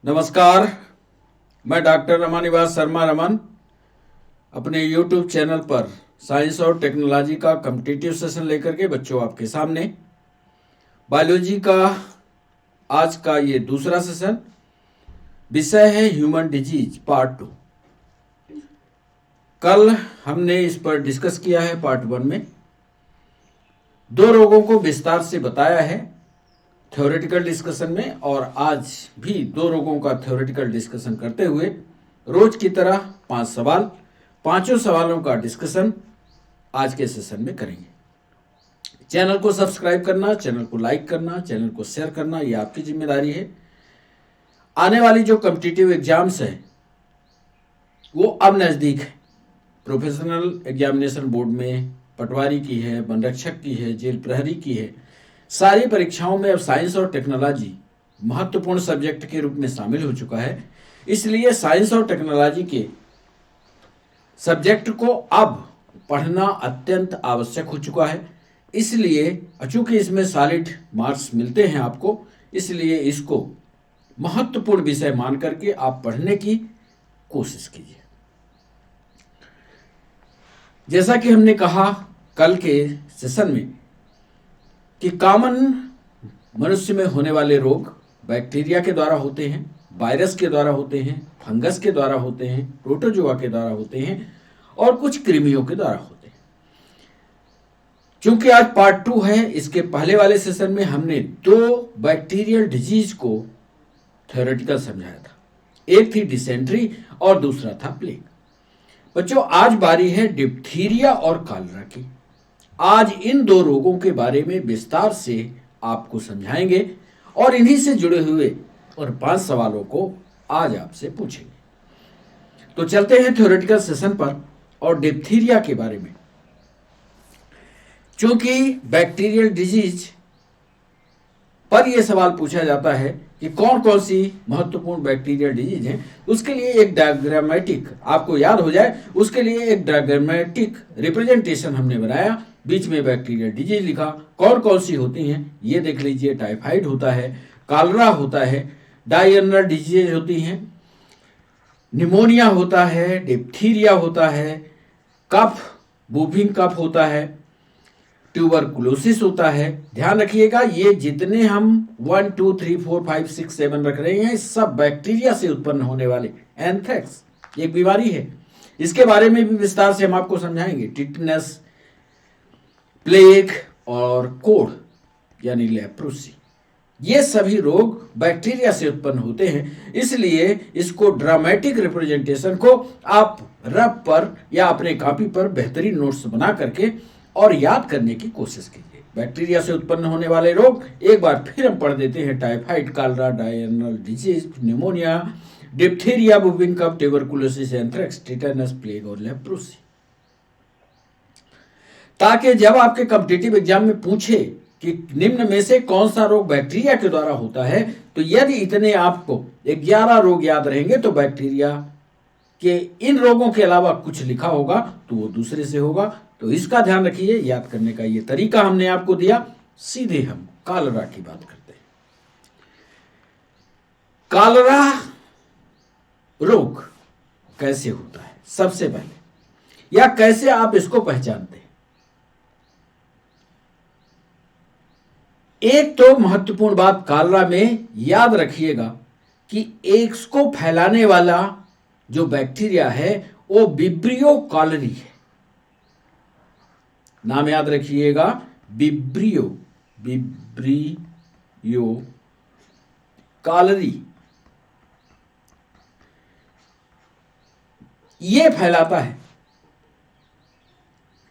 नमस्कार। मैं डॉक्टर रमानिवास शर्मा रमन अपने YouTube चैनल पर साइंस और टेक्नोलॉजी का कॉम्पिटिटिव सेशन लेकर के बच्चों आपके सामने बायोलॉजी का आज का ये दूसरा सेशन। विषय है ह्यूमन डिजीज पार्ट 2। कल हमने इस पर डिस्कस किया है पार्ट 1 में। 2 रोगों को विस्तार से बताया है थ्योरेटिकल डिस्कशन में, और आज भी 2 रोगों का थ्योरेटिकल डिस्कशन करते हुए रोज की तरह 5 सवाल, 5 सवालों का डिस्कशन आज के सेशन में करेंगे। चैनल को सब्सक्राइब करना, चैनल को लाइक करना, चैनल को शेयर करना, ये आपकी जिम्मेदारी है। आने वाली जो कॉम्पिटिटिव एग्जाम्स है वो अब नज़दीक है। प्रोफेशनल एग्जामिनेशन बोर्ड में पटवारी की है, वन रक्षक की है, जेल प्रहरी की है, सारी परीक्षाओं में अब साइंस और टेक्नोलॉजी महत्वपूर्ण सब्जेक्ट के रूप में शामिल हो चुका है। इसलिए साइंस और टेक्नोलॉजी के सब्जेक्ट को अब पढ़ना अत्यंत आवश्यक हो चुका है। इसलिए चूंकि इसमें सॉलिड मार्क्स मिलते हैं आपको, इसलिए इसको महत्वपूर्ण विषय मान करके आप पढ़ने की कोशिश कीजिए। जैसा कि हमने कहा कल के सेशन में कि कॉमन मनुष्य में होने वाले रोग बैक्टीरिया के द्वारा होते हैं, वायरस के द्वारा होते हैं, फंगस के द्वारा होते हैं, प्रोटोजोआ के द्वारा होते हैं और कुछ कृमियों के द्वारा होते हैं। चूंकि आज पार्ट 2 है, इसके पहले वाले सेशन में हमने 2 बैक्टीरियल डिजीज को थ्योरेटिकल समझाया था। एक थी डिसेंट्री और दूसरा था प्लेग। बच्चों, आज बारी है डिप्थीरिया और कॉलरा की। आज इन 2 रोगों के बारे में विस्तार से आपको समझाएंगे और इन्हीं से जुड़े हुए और 5 सवालों को आज आपसे पूछेंगे। तो चलते हैं थ्योरेटिकल सेशन पर और डिप्थीरिया के बारे में। चूंकि बैक्टीरियल डिजीज पर यह सवाल पूछा जाता है कि कौन कौन सी महत्वपूर्ण बैक्टीरियल डिजीज हैं, उसके लिए एक डायग्रामेटिक आपको याद हो जाए, उसके लिए एक डायग्रामेटिक रिप्रेजेंटेशन हमने बनाया। बीच में बैक्टीरियल डिजीज लिखा, कौन कौन सी होती हैं ये देख लीजिए। टाइफाइड होता है, कॉलरा होता है, डायरियल डिजीज होती हैं, निमोनिया होता है, डिप्थीरिया होता है, कफ बूफिंग कफ होता है, ट्यूबरकुलोसिस होता है। ध्यान रखिएगा, ये जितने हम 1 2 3 4 5 6 7 रख रहे हैं, सब बैक्टीरिया से उत्पन्न होने वाले। एंथ्रेक्स एक बीमारी है, इसके बारे में भी विस्तार से हम आपको समझाएंगे। टिटनस, प्लेग और कोढ़ यानी लेप्रोसी, ये सभी रोग बैक्टीरिया से उत्पन्न होते हैं। इसलिए इसको ड्रामेटिक रिप्रेजेंटेशन को आप रफ पर या अपने कॉपी पर बेहतरीन नोट्स बना करके और याद करने की कोशिश कीजिए। बैक्टीरिया से उत्पन्न होने वाले रोग एक बार फिर हम पढ़ देते हैं। Typhoid, cholera, diarrhoeal disease, pneumonia, diphtheria, whooping cough, tuberculosis, anthrax, tetanus, plague और लेप्रोसी। ताकि जब आपके कॉम्पिटिटिव एग्जाम में पूछे कि निम्न में से कौन सा रोग बैक्टीरिया के द्वारा होता है, तो यदि इतने आपको 11 रोग याद रहेंगे तो बैक्टीरिया के इन रोगों के अलावा कुछ लिखा होगा तो वो दूसरे से होगा। तो इसका ध्यान रखिए। याद करने का ये तरीका हमने आपको दिया। सीधे हम कॉलरा की बात करते हैं। कॉलरा रोग कैसे होता है सबसे पहले, या कैसे आप इसको पहचानते हैं? एक तो महत्वपूर्ण बात कॉलरा में याद रखिएगा कि एड्स को फैलाने वाला जो बैक्टीरिया है वो विब्रियो कॉलरी है। नाम याद रखिएगा, विब्रियो कॉलरी। ये फैलाता है,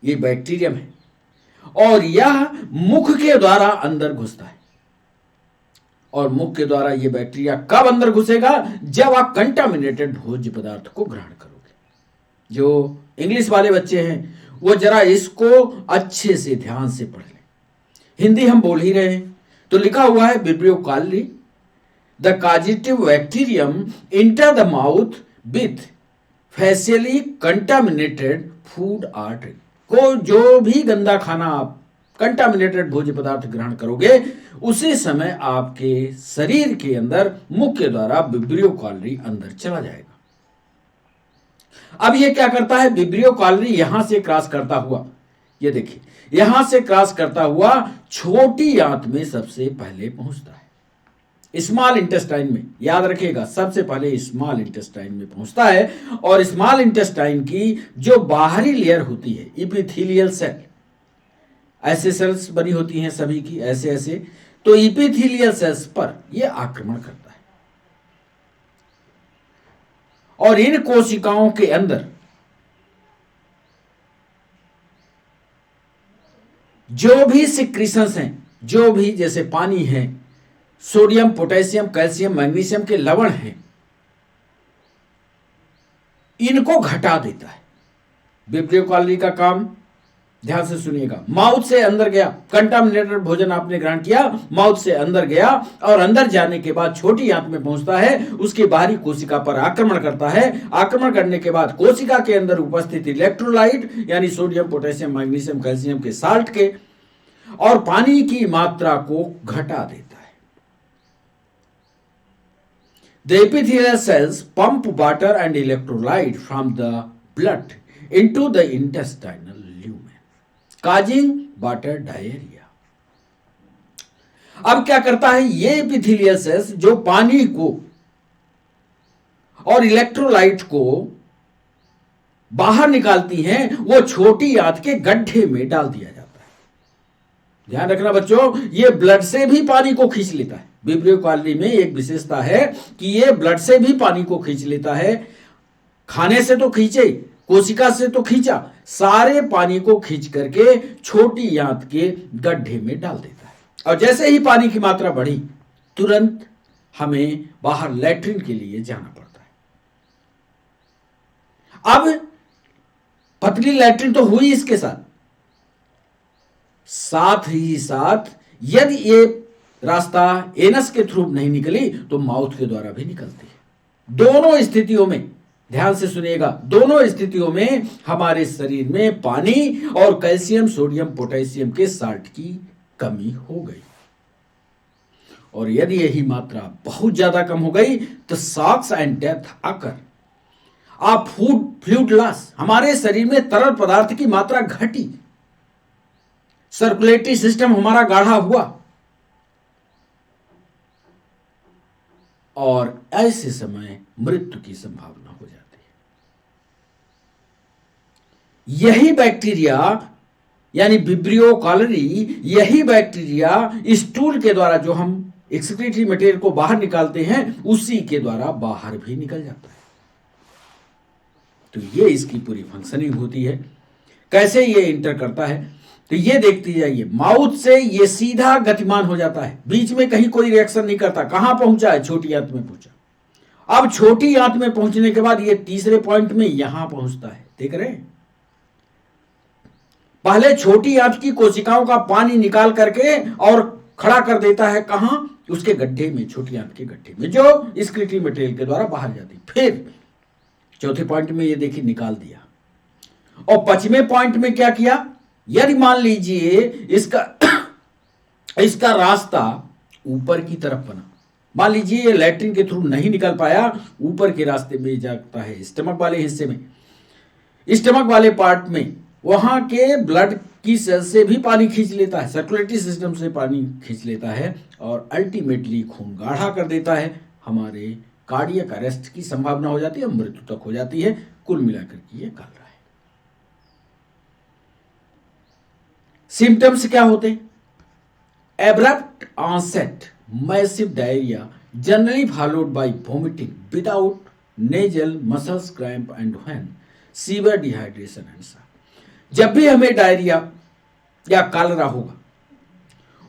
ये बैक्टीरियम है और यह मुख के द्वारा अंदर घुसता है। और मुख के द्वारा यह बैक्टीरिया कब अंदर घुसेगा? जब आप कंटामिनेटेड भोज्य पदार्थ को ग्रहण करोगे। जो इंग्लिश वाले बच्चे हैं वो जरा इसको अच्छे से ध्यान से पढ़ लें। हिंदी हम बोल ही रहे हैं तो लिखा हुआ है vibrio cholerae, the causative bacterium enter the mouth with faecally contaminated food or drink. को जो भी गंदा खाना आप कंटामिनेटेड भोज्य पदार्थ ग्रहण करोगे, उसी समय आपके शरीर के अंदर मुख्य द्वारा विब्रियो कैलोरी अंदर चला जाएगा। अब ये क्या करता है, विब्रियो कैलोरी यहां से क्रॉस करता हुआ, ये देखिए यहां से क्रॉस करता हुआ छोटी आंत में सबसे पहले पहुंचता है, स्मॉल इंटेस्टाइन में। याद रखिएगा, सबसे पहले स्मॉल इंटेस्टाइन में पहुंचता है। और स्मॉल इंटेस्टाइन की जो बाहरी लेयर होती है, इपिथेलियल सेल, ऐसे सेल्स बनी होती हैं सभी की, ऐसे ऐसे, तो इपिथेलियल सेल्स पर यह आक्रमण करता है और इन कोशिकाओं के अंदर जो भी सिक्रीशंस हैं, जो भी जैसे पानी है, सोडियम, पोटेशियम, कैल्शियम, मैग्नीशियम के लवण हैं, इनको घटा देता है। विब्रियो कैलोरी का काम ध्यान से सुनिएगा, माउथ से अंदर गया, कंटामिनेटेड भोजन आपने ग्रहण किया, माउथ से अंदर गया और अंदर जाने के बाद छोटी आंत में पहुंचता है, उसके बाहरी कोशिका पर आक्रमण करता है। आक्रमण करने के बाद कोशिका के अंदर उपस्थित इलेक्ट्रोलाइट यानी सोडियम, पोटेशियम, मैग्नीशियम, कैल्शियम के साल्ट के और पानी की मात्रा को घटा देता है। The epithelial cells pump water and electrolyte from the blood into the intestinal lumen, causing water diarrhea. अब क्या करता है, ये एपिथेलियल सेल्स जो पानी को और इलेक्ट्रोलाइट को बाहर निकालती हैं, वो छोटी आंत के गड्ढे में डाल दिया जाता है। ध्यान रखना बच्चों, ये ब्लड से भी पानी को खींच लेता है। विब्रियो कैलोरी में एक विशेषता है कि ये ब्लड से भी पानी को खींच लेता है। खाने से तो खींचे, कोशिका से तो खींचा, सारे पानी को खींच करके छोटी आंत के गड्ढे में डाल देता है। और जैसे ही पानी की मात्रा बढ़ी, तुरंत हमें बाहर लैट्रिन के लिए जाना पड़ता है। अब पतली लैट्रिन तो हुई, इसके साथ ही साथ यदि ये रास्ता एनस के थ्रू नहीं निकली तो माउथ के द्वारा भी निकलती है। दोनों स्थितियों में ध्यान से सुनिएगा, दोनों स्थितियों में हमारे शरीर में पानी और कैल्शियम, सोडियम, पोटेशियम के साल्ट की कमी हो गई। और यदि यही मात्रा बहुत ज्यादा कम हो गई तो शॉक्स एंड डेथ आकर आप फ्लूइड लॉस, हमारे शरीर में तरल पदार्थ की मात्रा घटी, सर्कुलेटरी सिस्टम हमारा गाढ़ा हुआ, और ऐसे समय मृत्यु की संभावना हो जाती है। यही बैक्टीरिया यानी विब्रियो कैलोरी, यही बैक्टीरिया स्टूल के द्वारा जो हम एक्सक्रीटरी मटेरियल को बाहर निकालते हैं, उसी के द्वारा बाहर भी निकल जाता है। तो ये इसकी पूरी फंक्शनिंग होती है। कैसे ये इंटर करता है तो ये देखते जाइए, माउथ से ये सीधा गतिमान हो जाता है, बीच में कहीं कोई रिएक्शन नहीं करता। कहां पहुंचा है, छोटी आंत में पहुंचा। अब छोटी आंत में पहुंचने के बाद ये तीसरे पॉइंट में यहां पहुंचता है, देख रहे हैं। पहले छोटी आंत की कोशिकाओं का पानी निकाल करके और खड़ा कर देता है, कहां, उसके गड्ढे में, छोटी आंत के गड्ढे में, जो एक्सक्रीटरी मटेरियल के द्वारा बाहर जाती। फिर चौथे पॉइंट में ये देखिए निकाल दिया। और पांचवें पॉइंट में क्या किया, यदि मान लीजिए इसका रास्ता ऊपर की तरफ बना, मान लीजिए ये लैट्रिन के थ्रू नहीं निकल पाया, ऊपर के रास्ते में जाता है स्टमक वाले हिस्से में, स्टमक वाले पार्ट में, वहां के ब्लड की सेल से भी पानी खींच लेता है, सर्कुलेटरी सिस्टम से पानी खींच लेता है और अल्टीमेटली खून गाढ़ा कर देता है। हमारे कार्डियक अरेस्ट की संभावना हो जाती है, मृत्यु तक हो जाती है। कुल मिलाकर के ये कर रहा है। सिम्टम्स क्या होते हैं, abrupt onset, massive diarrhoea, generally followed by vomiting without nasal muscles cramp and when severe dehydration and सा। जब भी हमें डायरिया या कॉलरा होगा,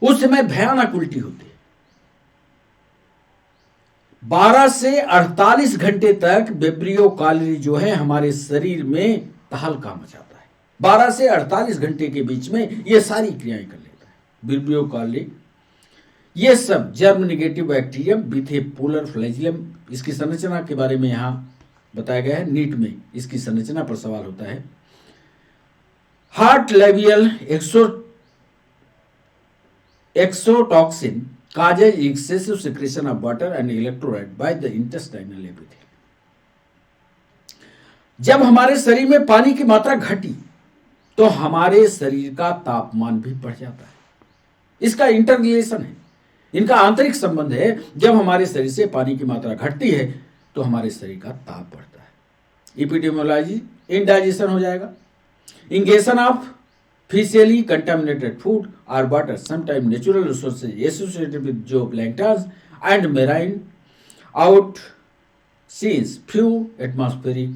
उस समय भयानक उल्टी होती है। 12 से 48 घंटे तक विब्रियो कैलोरी जो है हमारे शरीर में तहलका मचाता है। 12 से 48 घंटे के बीच में ये सारी क्रियाएं कर लेता है विब्रियो कैलोरी। ये सब germ negative bacterium with A polar flagellum, इसकी संरचना के बारे में यहां बताया गया है। नीट में इसकी संरचना पर सवाल होता है। हार्ट लेवियल exotoxin causes excessive secretion of water and electrolyte by the intestinal epithelium. जब हमारे शरीर में पानी की मात्रा घटी तो हमारे शरीर का तापमान भी बढ़ जाता है। इसका इंटर रिलेशन है, इनका आंतरिक संबंध है। जब हमारे शरीर से पानी की मात्रा घटती है तो हमारे शरीर का ताप बढ़ता है। एपिडेमियोलॉजी, इंडाइजेशन हो जाएगा। Ingestion of Facially contaminated food or water, sometimes natural resources associated with zooplanktons and marine outscenes, few atmospheric।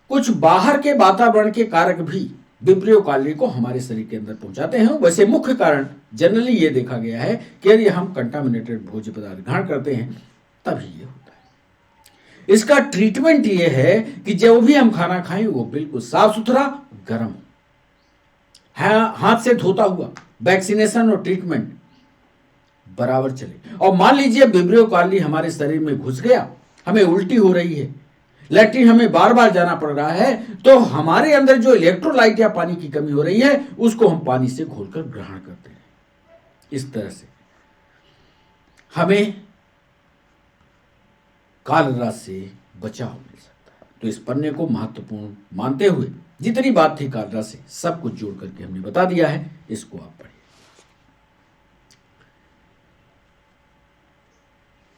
कुछ बाहर के वातावरण के कारक भी विब्रियो कॉलोनी को हमारे शरीर के अंदर पहुंचाते हैं। वैसे मुख्य कारण जनरली ये देखा गया है कि यदि हम कंटामिनेटेड भोज्य पदार्थ ग्रहण करते हैं तभी ये होता है। इसका ट्रीटमेंट ये है कि जब भी हम खाना खाएं वो बिल्कुल साफ सुथरा, गर्म हो, हाथ से धोता हुआ, वैक्सीनेशन और ट्रीटमेंट बराबर चले। और मान लीजिए विब्रियो कॉलोनी हमारे शरीर में घुस गया, हमें उल्टी हो रही है, लैट्रिन हमें बार बार जाना पड़ रहा है, तो हमारे अंदर जो इलेक्ट्रोलाइट या पानी की कमी हो रही है उसको हम पानी से घोलकर ग्रहण करते हैं। इस तरह से हमें कॉलरा से बचाव मिल सकता है। तो इस पन्ने को महत्वपूर्ण मानते हुए जितनी बात थी कॉलरा से सब कुछ जोड़ करके हमने बता दिया है। इसको आप पढ़िए।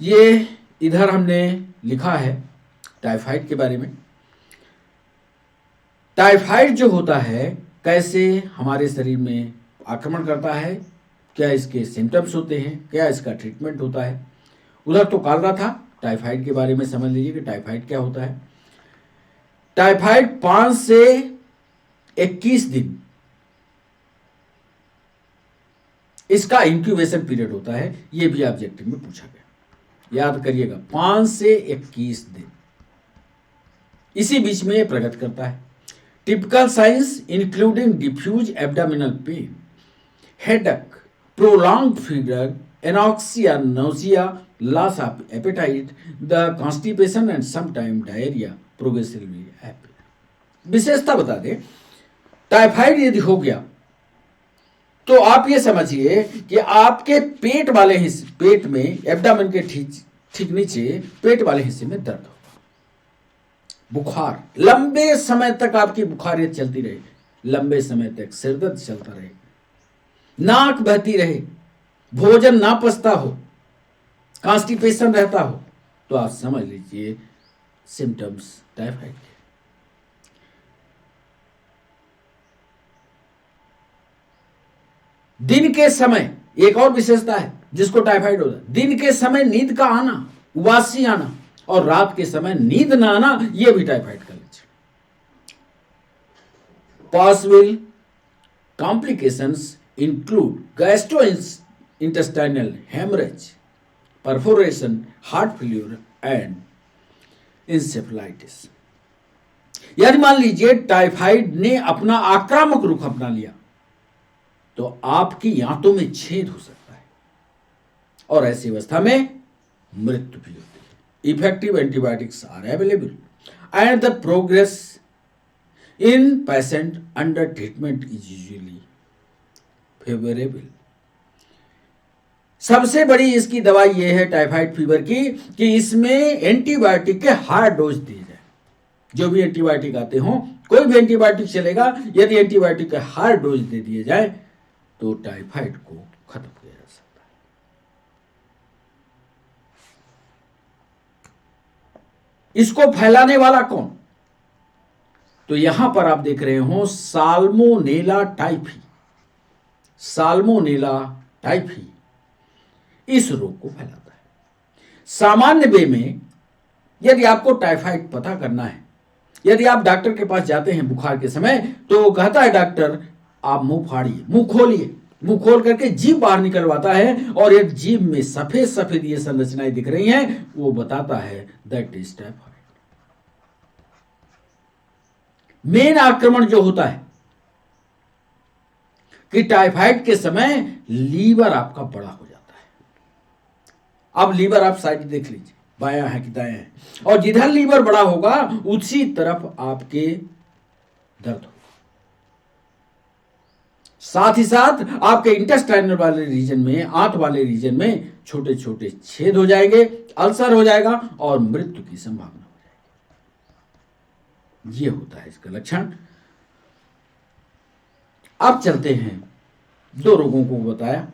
ये इधर हमने लिखा है टाइफाइड के बारे में। टाइफाइड जो होता है कैसे हमारे शरीर में आक्रमण करता है, क्या इसके सिम्टम्स होते हैं, क्या इसका ट्रीटमेंट होता है। उधर तो कॉलरा था, टाइफाइड के बारे में समझ लीजिए कि टाइफाइड क्या होता है। टाइफाइड 5 से 21 दिन इसका इंक्यूबेशन पीरियड होता है। यह भी ऑब्जेक्टिव में पूछा गया, याद करिएगा, 5 से 21 दिन, इसी बीच में यह प्रकट करता है। Typical science including diffuse abdominal pain, headache, prolonged fever, anoxia, nausea, loss of appetite, the constipation and sometime diarrhoea progressively happen. विशेषता बता दें, टाइफाइड यदि हो गया तो आप ये समझिए कि आपके पेट वाले हिस्से, पेट में एब्डोमेन के ठीक नीचे पेट वाले हिस्से में दर्द होगा, बुखार, लंबे समय तक आपकी बुखारियत चलती रहे, लंबे समय तक सिरदर्द चलता रहे, नाक बहती रहे, भोजन ना पचता हो, कॉन्स्टिपेशन रहता हो, तो आप समझ लीजिए सिम्टम्स टाइफाइड के। दिन के समय एक और विशेषता है जिसको टाइफाइड होता है, दिन के समय नींद का आना, उबासी आना, और रात के समय नींद ना आना, यह भी टाइफाइड का लक्षण। Possible complications include gastrointestinal haemorrhage, perforation, heart failure and encephalitis. यदि मान लीजिए टाइफाइड ने अपना आक्रामक रुख अपना लिया तो आपकी आंतों में छेद हो सकता है और ऐसी अवस्था में मृत्यु भी होती है। Effective antibiotics are available and the progress in patient under treatment is usually favourable. सबसे बड़ी इसकी दवाई यह है टाइफाइड फीवर की कि इसमें एंटीबायोटिक के हाई डोज दिए जाए। जो भी एंटीबायोटिक आते हों, कोई भी एंटीबायोटिक चलेगा, यदि एंटीबायोटिक के हाई डोज दे दिए जाए तो टाइफाइड को खत्म किया जा सकता है। इसको फैलाने वाला कौन? तो यहां पर आप देख रहे हो साल्मोनेला टाइफी। साल्मोनेला टाइफी इस रोग को फैलाता है। सामान्य वे में यदि आपको टाइफाइड पता करना है, यदि आप डॉक्टर के पास जाते हैं बुखार के समय, तो वो कहता है डॉक्टर आप मुंह फाड़िए, मुंह खोलिए, मुंह खोल करके जीभ बाहर निकलवाता है और एक जीभ में सफेद सफेद ये संरचनाएं दिख रही हैं, वो बताता है दैट इज टाइफाइड। मेन आक्रमण जो होता है कि टाइफाइड के समय लीवर आपका बड़ा हो जाता है। अब लीवर आप साइड देख लीजिए, बायां है कि दायां है, और जिधर लीवर बड़ा होगा उसी तरफ आपके दर्द होगा। साथ ही साथ आपके इंटेस्टाइनल वाले रीजन में, आंत वाले रीजन में छोटे छोटे छेद हो जाएंगे, अल्सर हो जाएगा और मृत्यु की संभावना हो जाएगी। ये होता है इसका लक्षण। अब चलते हैं, दो रोगों को बताया,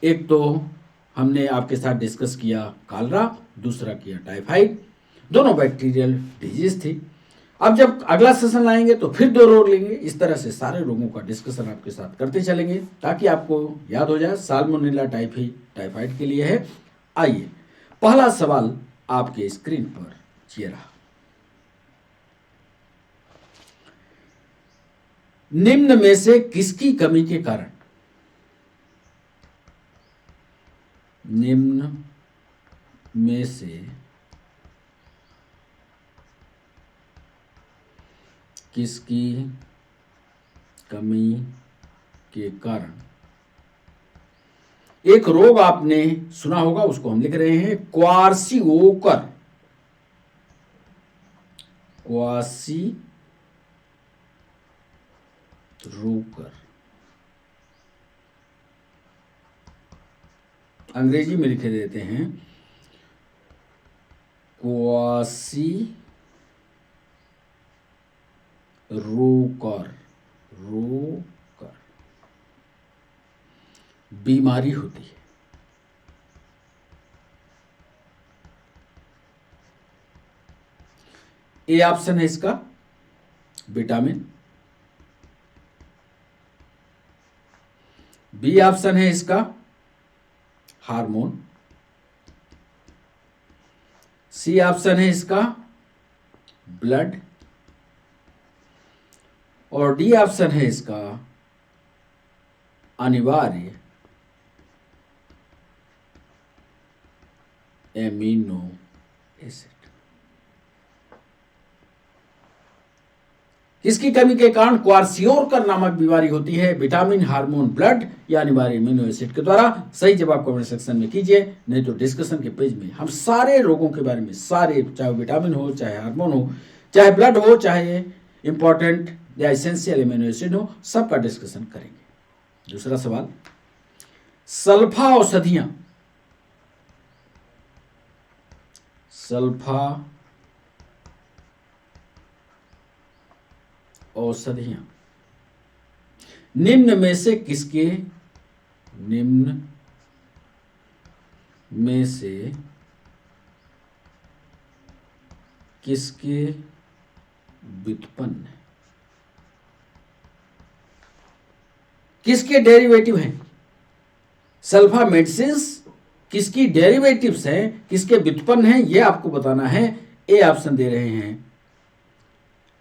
एक तो हमने आपके साथ डिस्कस किया कालरा, दूसरा किया टाइफाइड, दोनों बैक्टीरियल डिजीज थी। अब जब अगला सेशन लाएंगे तो फिर दो रोग लेंगे। इस तरह से सारे रोगों का डिस्कशन आपके साथ करते चलेंगे ताकि आपको याद हो जाए। साल्मोनेला टाइफी टाइफाइड के लिए है। आइए, पहला सवाल आपके स्क्रीन पर ये रहा। निम्न में से किसकी कमी के कारण, निम्न में से किसकी कमी के कारण, एक रोग आपने सुना होगा, उसको हम लिख रहे हैं क्वार्सिओकर, क्वार्सिओकर, अंग्रेजी में लिखे देते हैं क्वार्सिओकर, रोकर बीमारी होती है। ए ऑप्शन है इसका विटामिन, बी ऑप्शन है इसका हार्मोन, सी ऑप्शन है इसका ब्लड और डी ऑप्शन है इसका अनिवार्य एमिनो एसिड। किसकी कमी के कारण क्वार्सिओकर नामक बीमारी होती है? विटामिन, हार्मोन, ब्लड या अनिवार्य एमिनो एसिड के द्वारा। सही जवाब कमेंट सेक्शन में कीजिए, नहीं तो डिस्कशन के पेज में हम सारे रोगों के बारे में, सारे, चाहे विटामिन हो, चाहे हार्मोन हो, चाहे ब्लड हो, चाहे इंपॉर्टेंट या एसेंशियल एमिनो एसिड हो, सबका डिस्कशन करेंगे। दूसरा सवाल, सल्फा औषधियां, सल्फा औषधियां निम्न में से किसके, निम्न में से किसके व्युत्पन्न है, किसके डेरिवेटिव हैं? सल्फा मेडिसिन्स किसकी डेरिवेटिव्स हैं, किसके व्युत्पन्न हैं, यह आपको बताना है। ए ऑप्शन दे रहे हैं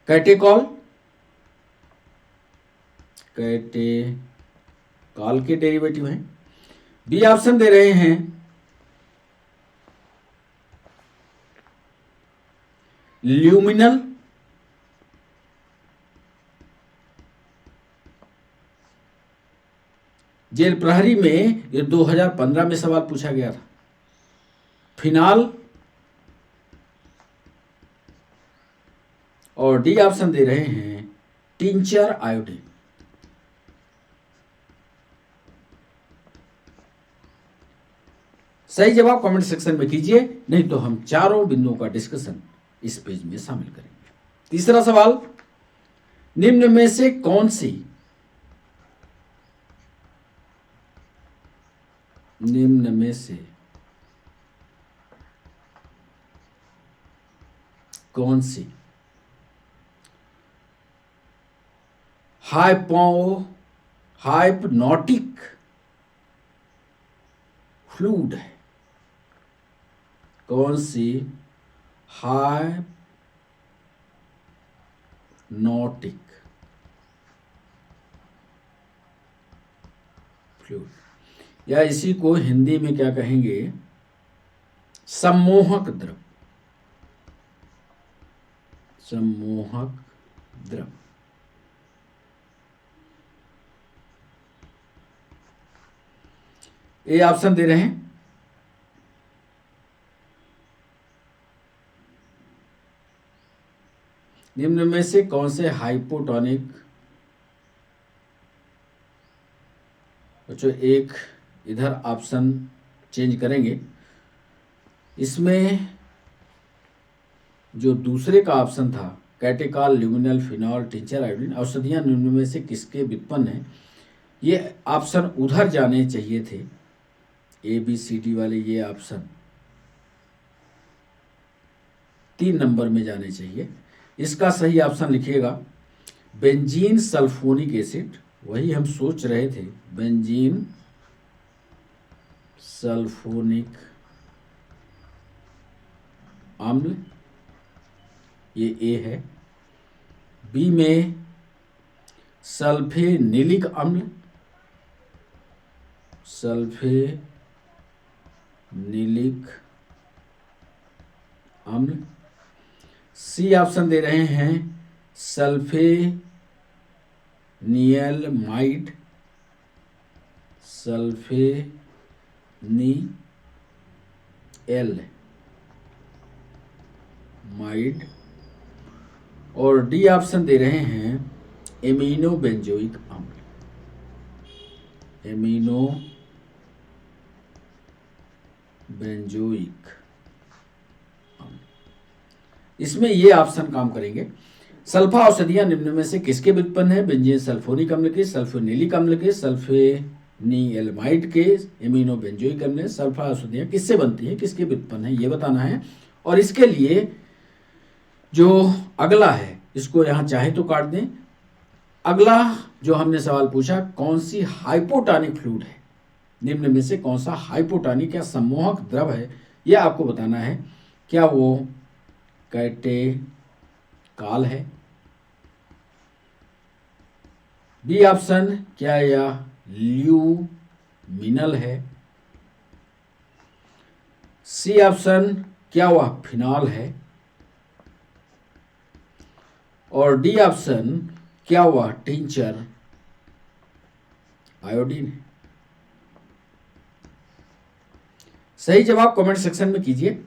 कैटेकॉल, कैटेकॉल के डेरिवेटिव हैं। बी ऑप्शन दे रहे हैं ल्यूमिनल, जेल प्रहरी में ये 2015 में सवाल पूछा गया था। फिनाल और डी ऑप्शन दे रहे हैं टिंचर आयोडीन। सही जवाब कमेंट सेक्शन में कीजिए, नहीं तो हम चारों बिंदुओं का डिस्कशन इस पेज में शामिल करेंगे। तीसरा सवाल, निम्न में से कौन सी, निम्न में से कौन सी हाइप्नोटिक फ्लूइड है? कौन सी हाइप्नोटिक फ्लूइड, या इसी को हिंदी में क्या कहेंगे, सम्मोहक द्रव, सम्मोहक द्रव। ए ऑप्शन दे रहे हैं निम्न में से कौन से हाइपोटोनिक बच्चों एक इधर ऑप्शन चेंज करेंगे, इसमें जो दूसरे का ऑप्शन था catechol, luminal, phenol, tincture, iodine औषधियां निम्न में से किसके व्युत्पन्न हैं, ये ऑप्शन उधर जाने चाहिए थे, ABCD वाले ये ऑप्शन 3 नंबर में जाने चाहिए। इसका सही ऑप्शन लिखिएगा बेंजीन सल्फोनिक एसिड, वही हम सोच रहे थे, बेंजीन सल्फोनिक अम्ल, ये ए है। बी में सल्फेनिलिक अम्ल, सल्फेनिलिक अम्ल। सी ऑप्शन दे रहे हैं सल्फेनिलमाइड, सल्फेनिलमाइड। और डी ऑप्शन दे रहे हैं एमिनो बेंजोइक अम्ल, एमिनो बेंजोइक अम्ल। इसमें ये ऑप्शन काम करेंगे। सल्फा औषधियां निम्न में से किसके व्युत्पन्न है, बेंजीन सल्फोनिक अम्ल के, सल्फोनिलिक अम्ल के, सल्फेनिलमाइड के, एमिनो बेंजोइक अम्ल। सल्फा औषधियां किससे बनती हैं, किसके व्युत्पन्न है, ये बताना है। और इसके लिए जो अगला है इसको यहां चाहे तो काट दें। अगला जो हमने सवाल पूछा, कौन सी हाइपोटॉनिक फ्लूइड है, निम्न में से कौन सा हाइपोटॉनिक या सम्मोहक द्रव है, यह आपको बताना है। क्या वो कैटेकॉल है, बी ऑप्शन क्या यह ल्यूमिनल है, सी ऑप्शन क्या वह फिनॉल है, और डी ऑप्शन क्या वह टिंचर आयोडीन है। सही जवाब कमेंट सेक्शन में कीजिए।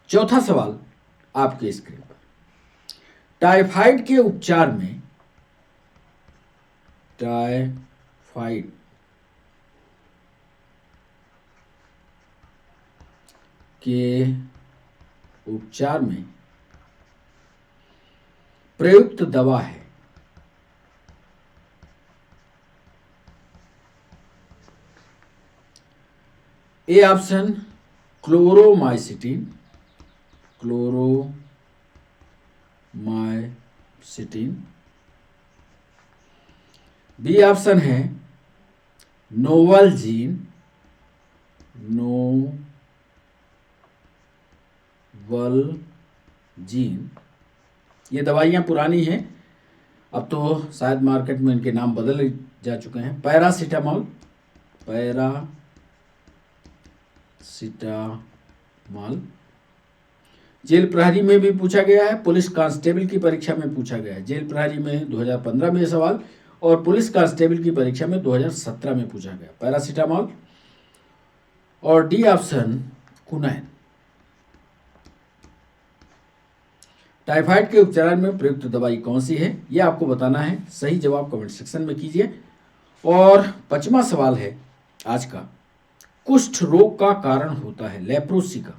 चौथा सवाल आपके स्क्रीन पर, टाइफाइड के उपचार में, टाइफाइड के उपचार में प्रयुक्त दवा है। A option chloromycetin, chloromycetin. B option है नोवलजीन, नोवलजीन। ये दवाइयाँ पुरानी हैं, अब तो शायद मार्केट में इनके नाम बदल जा चुके हैं। Paracetamol, paracetamol. जेल प्रहरी में भी पूछा गया है, पुलिस कांस्टेबल की परीक्षा में पूछा गया है। जेल प्रहरी में 2015 में सवाल और पुलिस कांस्टेबल की परीक्षा में 2017 में पूछा गया, पैरासीटामोल। और डी ऑप्शन कुनैन। टाइफाइड के उपचार में प्रयुक्त दवाई कौन सी है, यह आपको बताना है। सही जवाब कमेंट सेक्शन में कीजिए। और 5वां सवाल है आज का, कुष्ठ रोग का कारण होता है, लेप्रोसी का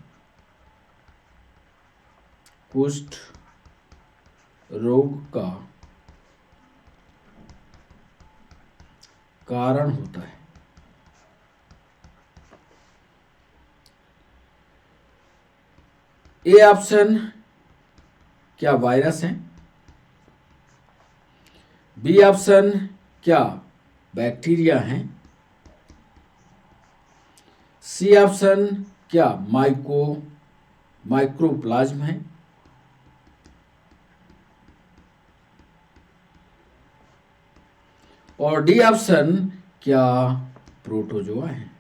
कुष्ठ रोग का कारण होता है। ए ऑप्शन क्या वायरस है, बी ऑप्शन क्या बैक्टीरिया है, सी ऑप्शन क्या माइक्रोप्लाज्म है, और डी ऑप्शन क्या प्रोटोजोआ है।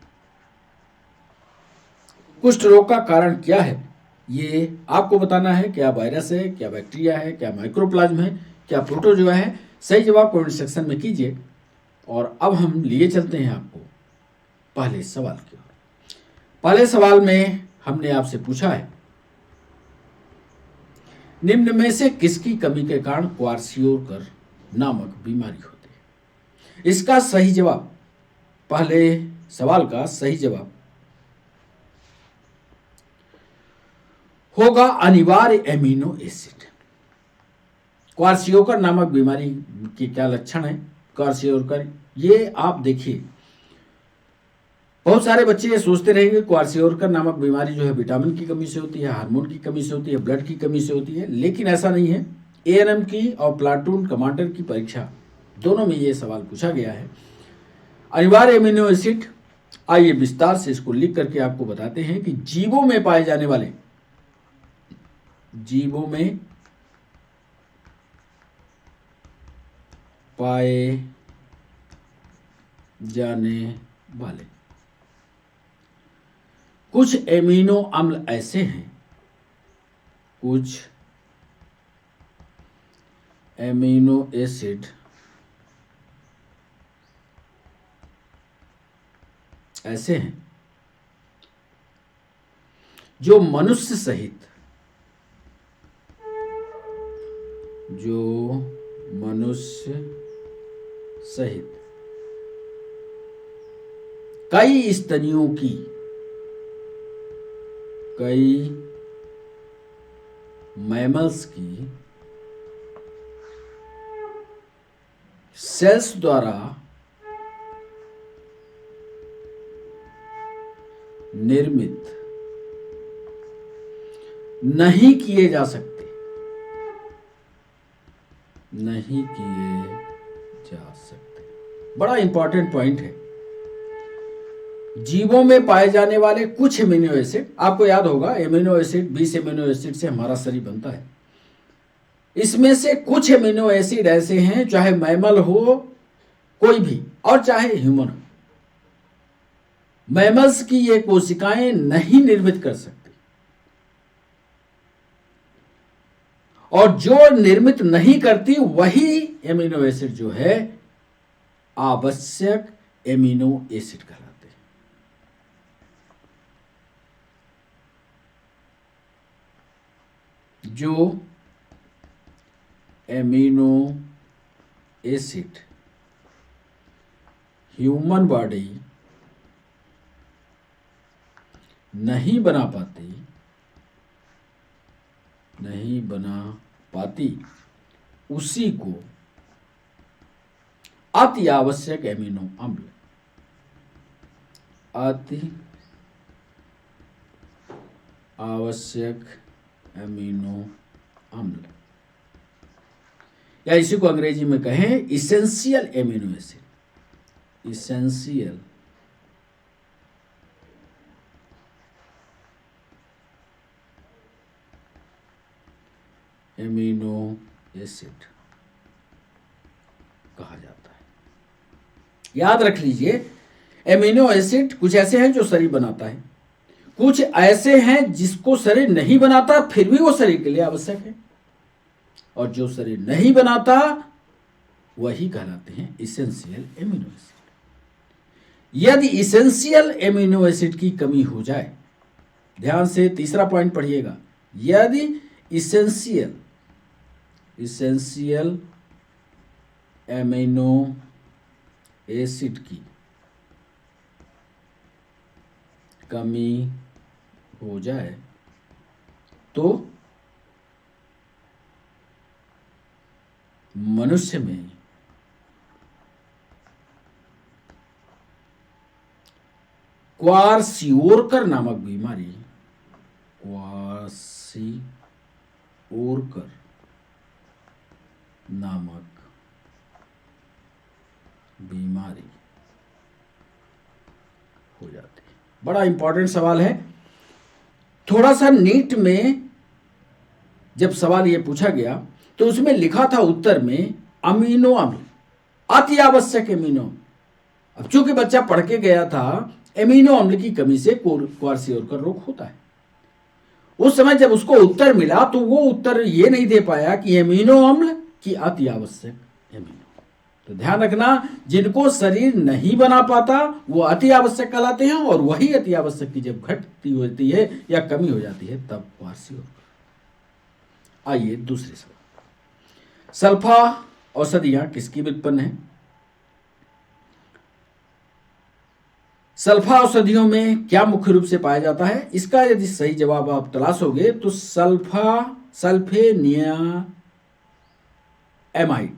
कुष्ठ रोग का कारण क्या है ये आपको बताना है। क्या वायरस है, क्या बैक्टीरिया है, क्या माइक्रोप्लाज्म है, क्या प्रोटोजोआ है। सही जवाब कमेंट सेक्शन में कीजिए। और अब हम लिए चलते हैं आपको पहले सवाल की ओर। पहले सवाल में हमने आपसे पूछा है, निम्न में से किसकी कमी के कारण क्वार्सियोकर नामक बीमारी होती है। इसका सही जवाब, पहले सवाल का सही जवाब होगा अनिवार्य एमिनो एसिड। क्वारसियोकर नामक बीमारी के क्या लक्षण है? क्वारसियोकर, ये आप देखिए, बहुत सारे बच्चे ये सोचते रहेंगे क्वारसियोकर नामक बीमारी जो है विटामिन की कमी से होती है, हार्मोन की कमी से होती है, ब्लड की कमी से होती है, लेकिन ऐसा नहीं है। एएनएम की और प्लाटून कमांडर की परीक्षा दोनों में ये सवाल पूछा गया है। अनिवार्य एमिनो एसिड, आइए विस्तार से इसको लिख करके आपको बताते हैं कि जीवों में पाए जाने वाले, जीवों में पाए जाने वाले कुछ एमिनो अम्ल ऐसे हैं, कुछ एमिनो एसिड ऐसे हैं जो मनुष्य सहित कई स्तनियों की, कई मैमल्स की सेल्स द्वारा निर्मित नहीं किए जा सकते, नहीं किए जा सकते। बड़ा इंपॉर्टेंट पॉइंट है। जीवों में पाए जाने वाले कुछ एमिनो एसिड, आपको याद होगा एमिनो एसिड 20 एमिनो एसिड से हमारा शरीर बनता है। इसमें से कुछ एमिनो एसिड ऐसे हैं, चाहे मैमल हो कोई भी और चाहे ह्यूमन हो, मैमल्स की ये कोशिकाएं नहीं निर्मित कर सकती, और जो निर्मित नहीं करती वही एमिनो एसिड जो है आवश्यक एमिनो एसिड कहलाते हैं। जो एमिनो एसिड ह्यूमन बॉडी नहीं बना पाती, उसी को अति आवश्यक एमिनो अम्ल, अति आवश्यक एमिनो अम्ल, या इसी को अंग्रेजी में कहें essential amino acid, essential amino acid कहा जाता है। याद रख लीजिए, एमिनो एसिड कुछ ऐसे हैं जो शरीर बनाता है, कुछ ऐसे हैं जिसको शरीर नहीं बनाता फिर भी वो शरीर के लिए आवश्यक है, और जो शरीर नहीं बनाता वही कहलाते हैं इसेंशियल एमिनो एसिड। यदि इसेंशियल एमिनो एसिड की कमी हो जाए, ध्यान से तीसरा पॉइंट पढ़िएगा, यदि इसेंशियल एमिनो एसिड की कमी हो जाए तो मनुष्य में क्वारसियोकर नामक बीमारी, क्वारसियोकर नामक बीमारी हो जाती है। बड़ा इंपॉर्टेंट सवाल है। थोड़ा सा नीट में जब सवाल ये पूछा गया तो उसमें लिखा था उत्तर में अमीनो अम्ल, अति आवश्यक एमिनो। अब चूंकि बच्चा पढ़ के गया था एमिनो अम्ल की कमी से क्वारसियोकर रोग होता है, उस समय जब उसको उत्तर मिला तो वो उत्तर ये नहीं दे पाया कि एमिनो अम्ल की अति आवश्यक एमिनो। तो ध्यान रखना, जिनको शरीर नहीं बना पाता वो अति आवश्यक कहलाते हैं, और वही अति आवश्यक की जब घटती होती है या कमी हो जाती है तब क्वारसियोकर। आइए दूसरे सवाल, सल्फा औषधियां किसकी व्युत्पन्न है? सल्फा औषधियों में क्या मुख्य रूप से पाया जाता है? इसका यदि सही जवाब आप तलाशोगे तो सल्फेनियमाइड।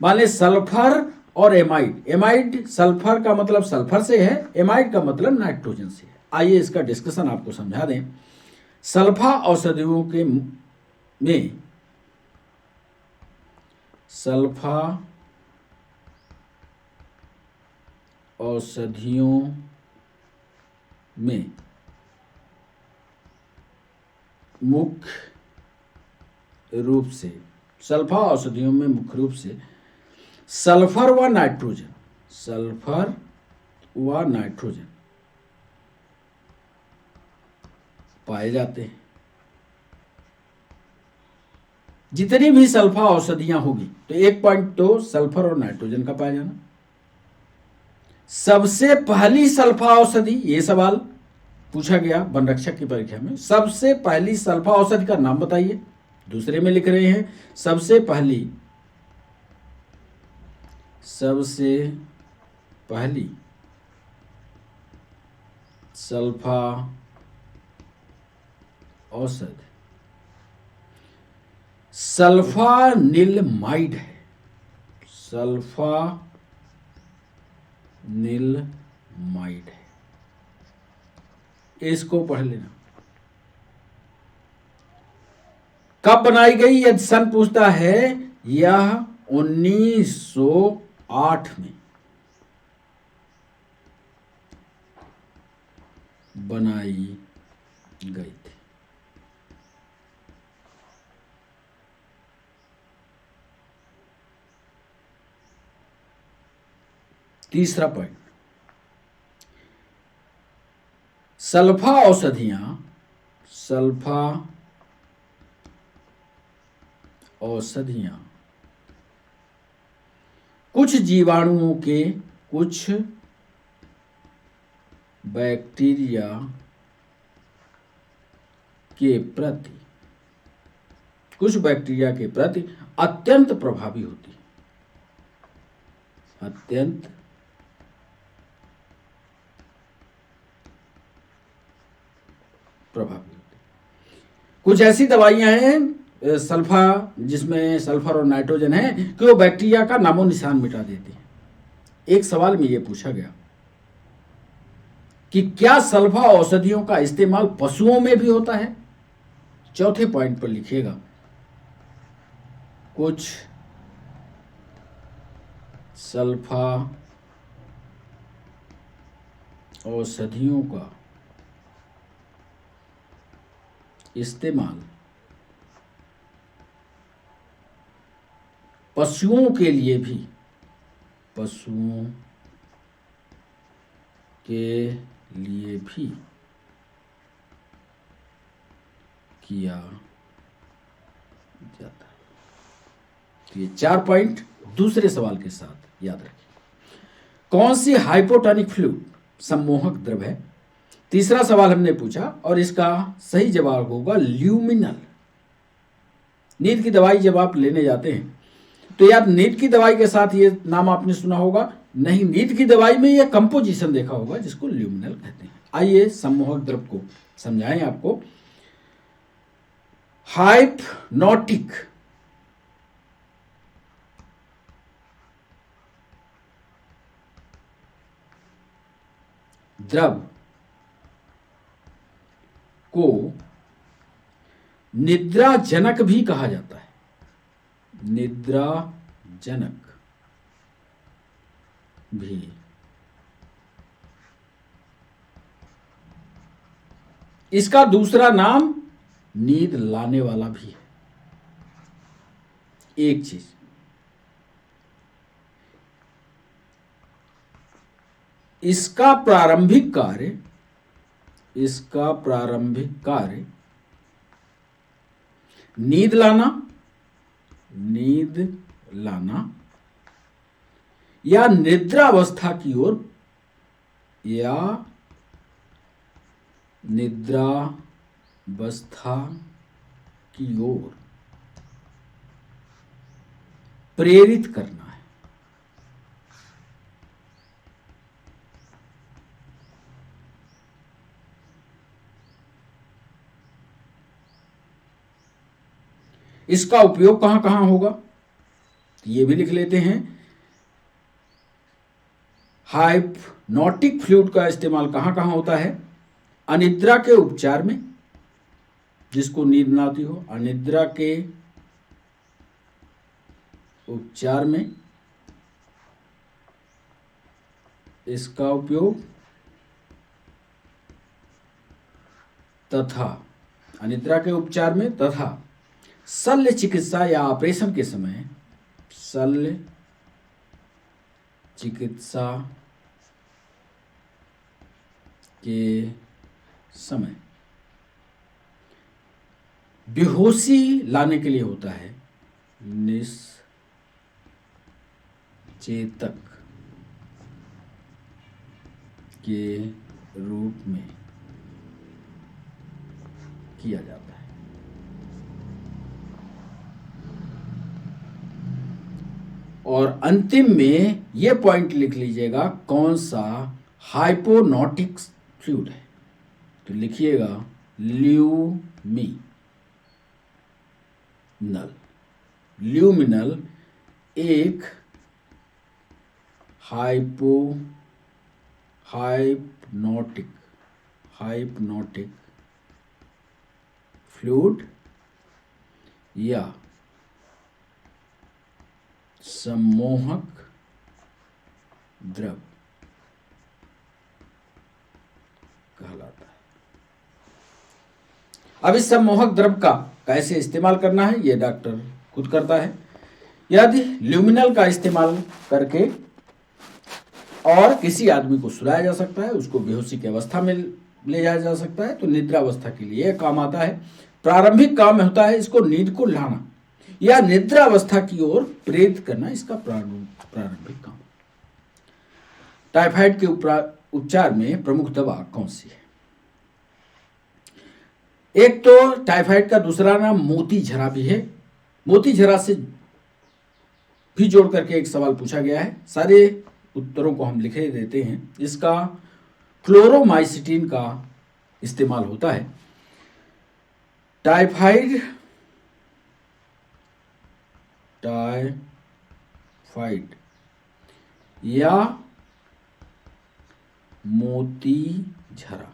मान लें सल्फर और एमाइड। एमाइड सल्फर का मतलब सल्फर से है, एमाइड का मतलब नाइट्रोजन से है। आइए इसका डिस्कशन आपको समझा दें। सल्फा औषधियों के में सल्फा औषधियों में मुख्य रूप से सल्फर व नाइट्रोजन पाए जाते हैं। जितनी भी सल्फा औषधियां होगी तो एक पॉइंट तो सल्फर और नाइट्रोजन का पाया जाना। सबसे पहली सल्फा औषधि, ये सवाल पूछा गया वन रक्षक की परीक्षा में, सबसे पहली सल्फा औषधि का नाम बताइए। दूसरे में लिख रहे हैं सबसे पहली सल्फा औषधि सल्फानिलमाइड है। सल्फानिलमाइड है, इसको पढ़ लेना। कब बनाई गई? यदि सन पूछता है, यह 1908 में बनाई गई थी। तीसरा पॉइंट, सल्फा औषधियां कुछ जीवाणुओं के, कुछ बैक्टीरिया के प्रति अत्यंत प्रभावी होती है। अत्यंत प्रभावी होती है। कुछ ऐसी दवाइयां हैं सल्फा, जिसमें सल्फर और नाइट्रोजन है, कि वो बैक्टीरिया का नामो निशान मिटा देती है। एक सवाल में यह पूछा गया कि क्या सल्फा औषधियों का इस्तेमाल पशुओं में भी होता है? चौथे पॉइंट पर लिखिएगा, कुछ सल्फा औषधियों का इस्तेमाल पशुओं के लिए भी किया जाता है। तो ये 4 पॉइंट दूसरे सवाल के साथ याद रखें। कौन सी हाइपोटोनिक फ्लूइड सम्मोहक द्रव है? तीसरा सवाल हमने पूछा और इसका सही जवाब होगा ल्यूमिनल। नींद की दवाई जब आप लेने जाते हैं तो यार नींद की दवाई के साथ ये नाम आपने सुना होगा? नहीं, नींद की दवाई में ये कंपोजिशन देखा होगा जिसको ल्यूमिनल कहते हैं। आइए सम्मोहक द्रव को समझाएं आपको। हाइप्नोटिक द्रव को निद्राजनक भी कहा जाता है। निद्राजनक भी। इसका दूसरा नाम नींद लाने वाला भी है। एक चीज, इसका प्रारंभिक कार्य नींद लाना या निद्रावस्था की ओर प्रेरित करना है। इसका उपयोग कहां कहां होगा, ये भी लिख लेते हैं। हाइप्नोटिक फ्लूइड का इस्तेमाल कहां कहां होता है? अनिद्रा के उपचार में, जिसको नींद ना आती हो, अनिद्रा के उपचार में इसका उपयोग, तथा अनिद्रा के उपचार में तथा शल्य चिकित्सा या ऑपरेशन के समय, शल्य चिकित्सा के समय बेहोशी लाने के लिए होता है, निश्चेतक के रूप में किया जाता है। और अंतिम में यह पॉइंट लिख लीजिएगा कौन सा हाइपोनोटिक फ्लूइड है, तो लिखिएगा ल्यूमिनल। ल्यूमिनल एक हाइप्नोटिक फ्लूइड या सम्मोहक द्रव कहलाता है। अब इस सम्मोहक द्रव का कैसे इस्तेमाल करना है, यह डॉक्टर खुद करता है। यदि ल्यूमिनल का इस्तेमाल करके और किसी आदमी को सुलाया जा सकता है, उसको बेहोशी की अवस्था में ले जाया जा सकता है, तो निद्रा अवस्था के लिए काम आता है। प्रारंभिक काम होता है इसको नींद को लाना या निद्रा अवस्था की ओर प्रेरित करना, इसका प्रारंभिक काम। टाइफाइड के उपचार में प्रमुख दवा कौन सी है? एक तो टाइफाइड का दूसरा नाम मोती झरा भी है। मोती झरा से भी जोड़ करके एक सवाल पूछा गया है, सारे उत्तरों को हम लिखे देते हैं। इसका क्लोरोमाइसिटिन का इस्तेमाल होता है। टाइफाइड या मोती झरा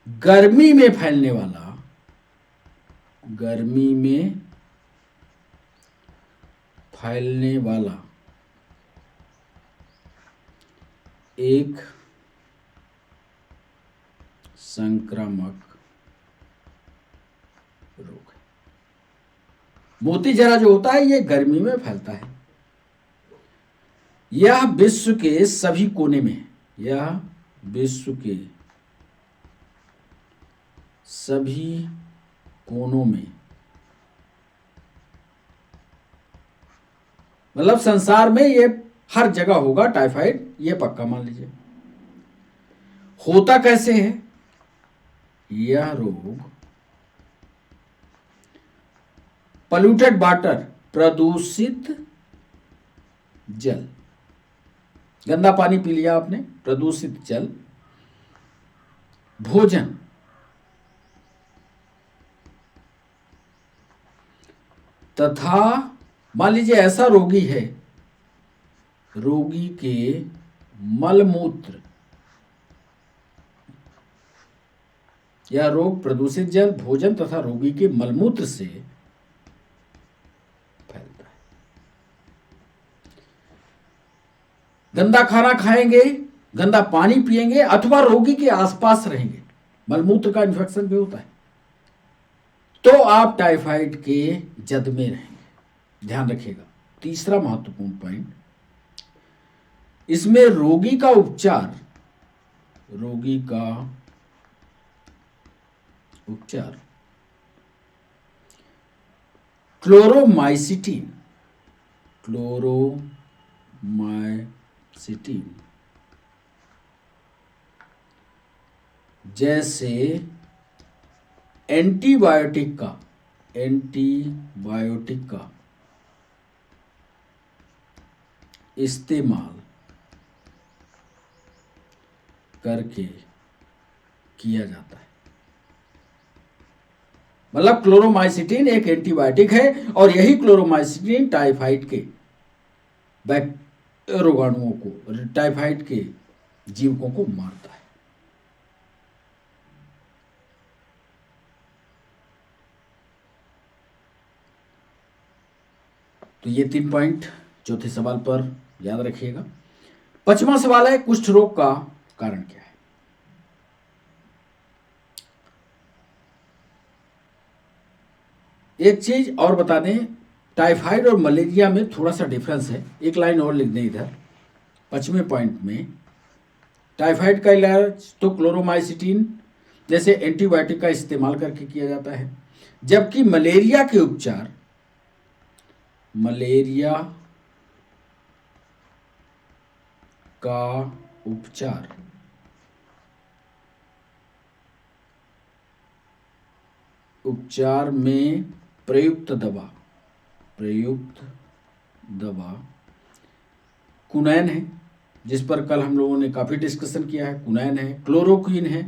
गर्मी में फैलने वाला एक संक्रामक रोग है। मोती झरा जो होता है ये गर्मी में फैलता है। यह विश्व के सभी कोने में है। यह विश्व के सभी कोनों में, मतलब संसार में ये हर जगह होगा टाइफाइड, ये पक्का मान लीजिए। होता कैसे है? यह रोग पॉल्यूटेड वाटर, प्रदूषित जल, गंदा पानी पी लिया आपने, प्रदूषित जल, भोजन तथा मान लीजिए ऐसा रोगी है, रोगी के मलमूत्र, यह रोग प्रदूषित जल, भोजन तथा रोगी के मलमूत्र से फैलता है। गंदा खाना खाएंगे, गंदा पानी पिएंगे अथवा रोगी के आसपास रहेंगे, मलमूत्र का इन्फेक्शन भी होता है, तो आप टाइफाइड के जद में रहेंगे। ध्यान रखिएगा। तीसरा महत्वपूर्ण पॉइंट, इसमें रोगी का उपचार क्लोरोमाइसिटिन जैसे एंटीबायोटिक का इस्तेमाल करके किया जाता है। मतलब क्लोरोमाइसिटिन एक एंटीबायोटिक है और यही क्लोरोमाइसिटिन टाइफाइड के रोगाणुओं को, टाइफाइड के जीवकों को मारता है। तो ये 3 पॉइंट चौथे सवाल पर याद रखिएगा। 5वां सवाल है कुष्ठ रोग का कारण क्या है। एक चीज और बता दें, टाइफाइड और मलेरिया में थोड़ा सा डिफरेंस है, एक लाइन और लिख दें इधर 5वें पॉइंट में। टाइफाइड का इलाज तो क्लोरोमाइसिटिन जैसे एंटीबायोटिक का इस्तेमाल करके किया जाता है, जबकि मलेरिया के उपचार, मलेरिया का उपचार में प्रयुक्त दवा कुनैन है, जिस पर कल हम लोगों ने काफी डिस्कशन किया है। कुनैन है, क्लोरोक्वीन है।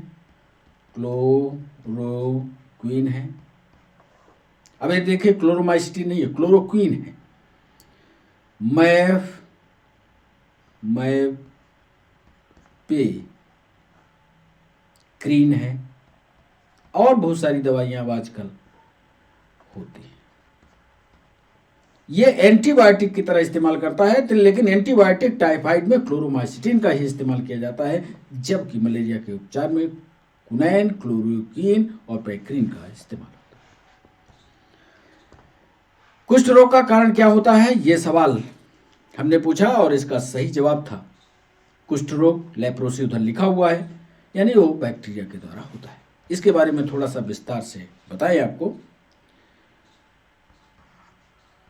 अब ये देखिए क्लोरोमाइसिटिन नहीं है, क्लोरोक्वीन है। क्रीन है और बहुत सारी दवाइयां अब आजकल होती हैं। ये एंटीबायोटिक की तरह इस्तेमाल करता है, लेकिन एंटीबायोटिक टाइफाइड में क्लोरोमाइसिटिन का ही इस्तेमाल किया जाता है, जबकि मलेरिया के उपचार में कुनैन, क्लोरोक्वीन और पैक्रीन का इस्तेमाल होता है। कुष्ठ रोग का कारण क्या होता है, यह सवाल हमने पूछा और इसका सही जवाब था कुष्ठ रोग। लेप्रोसी उधर लिखा हुआ है, यानी वो बैक्टीरिया के द्वारा होता है। इसके बारे में थोड़ा सा विस्तार से बताएं आपको।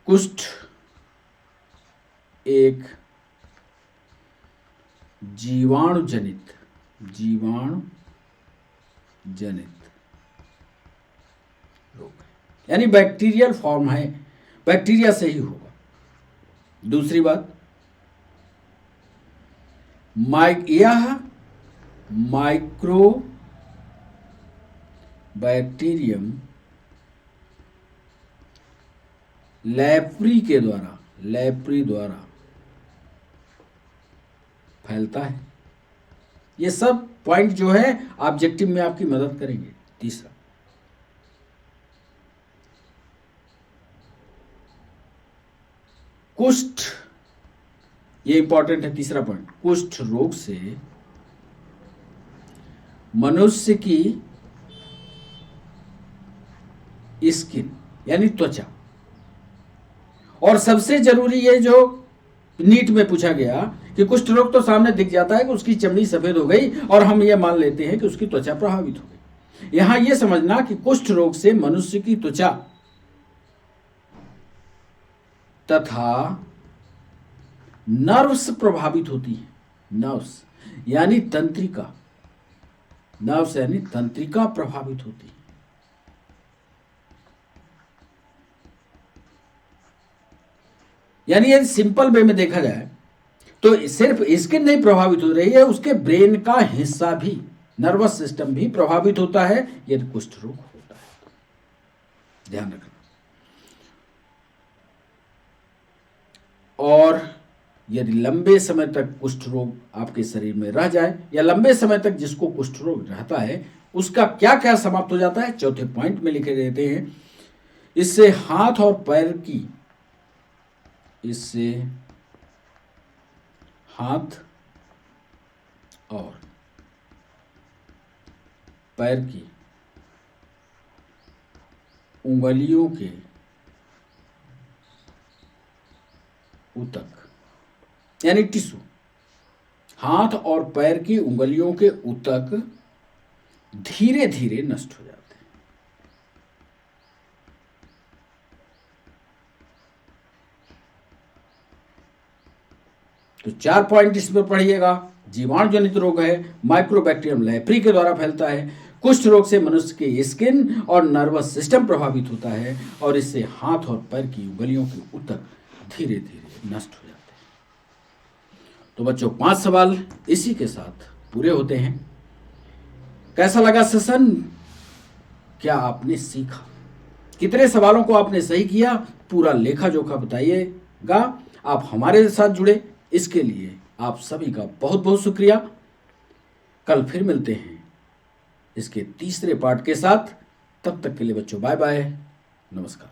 कुष्ठ एक जीवाणु जनित रोग है, यानी बैक्टीरियल फॉर्म है, बैक्टीरिया से ही होगा। दूसरी बात, यह माइक्रो बैक्टीरियम लेप्री द्वारा फैलता है। ये सब पॉइंट जो है ऑब्जेक्टिव में आपकी मदद करेंगे। तीसरा, कुष्ठ, ये इंपॉर्टेंट है तीसरा पॉइंट, कुष्ठ रोग से मनुष्य की स्किन यानी त्वचा, और सबसे जरूरी ये जो नीट में पूछा गया कि कुष्ठ रोग तो सामने दिख जाता है कि उसकी चमड़ी सफेद हो गई और हम ये मान लेते हैं कि उसकी त्वचा प्रभावित हो गई। यहां यह समझना कि कुष्ठ रोग से मनुष्य की त्वचा तथा नर्व्स प्रभावित होती है। नर्व्स यानी तंत्रिका प्रभावित होती है। यानी यदि सिंपल वे में देखा जाए तो सिर्फ स्किन नहीं प्रभावित हो रही है, उसके ब्रेन का हिस्सा भी, नर्वस सिस्टम भी प्रभावित होता है यदि कुष्ठ रोग होता है। ध्यान रखना। और यदि लंबे समय तक कुष्ठ रोग आपके शरीर में रह जाए, या लंबे समय तक जिसको कुष्ठ रोग रहता है उसका क्या क्या समाप्त हो जाता है, चौथे पॉइंट में लिखे देते हैं। इससे हाथ और पैर की उंगलियों के ऊतक यानी टिश्यू, हाथ और पैर की उंगलियों के ऊतक धीरे धीरे नष्ट हो जाते हैं। तो 4 पॉइंट इस पर पढ़िएगा। जीवाणु जनित रोग है, माइक्रोबैक्टीरियम लेप्री के द्वारा फैलता है, कुष्ठ रोग से मनुष्य के स्किन और नर्वस सिस्टम प्रभावित होता है, और इससे हाथ और पैर की उंगलियों के ऊतक धीरे धीरे नष्ट हो जाते हैं। तो बच्चों 5 सवाल इसी के साथ पूरे होते हैं। कैसा लगा सेशन? क्या आपने सीखा? कितने सवालों को आपने सही किया, पूरा लेखा जोखा बताइएगा। आप हमारे साथ जुड़े, इसके लिए आप सभी का बहुत बहुत शुक्रिया। कल फिर मिलते हैं इसके तीसरे पार्ट के साथ। तब तक के लिए बच्चों बाय बाय, नमस्कार।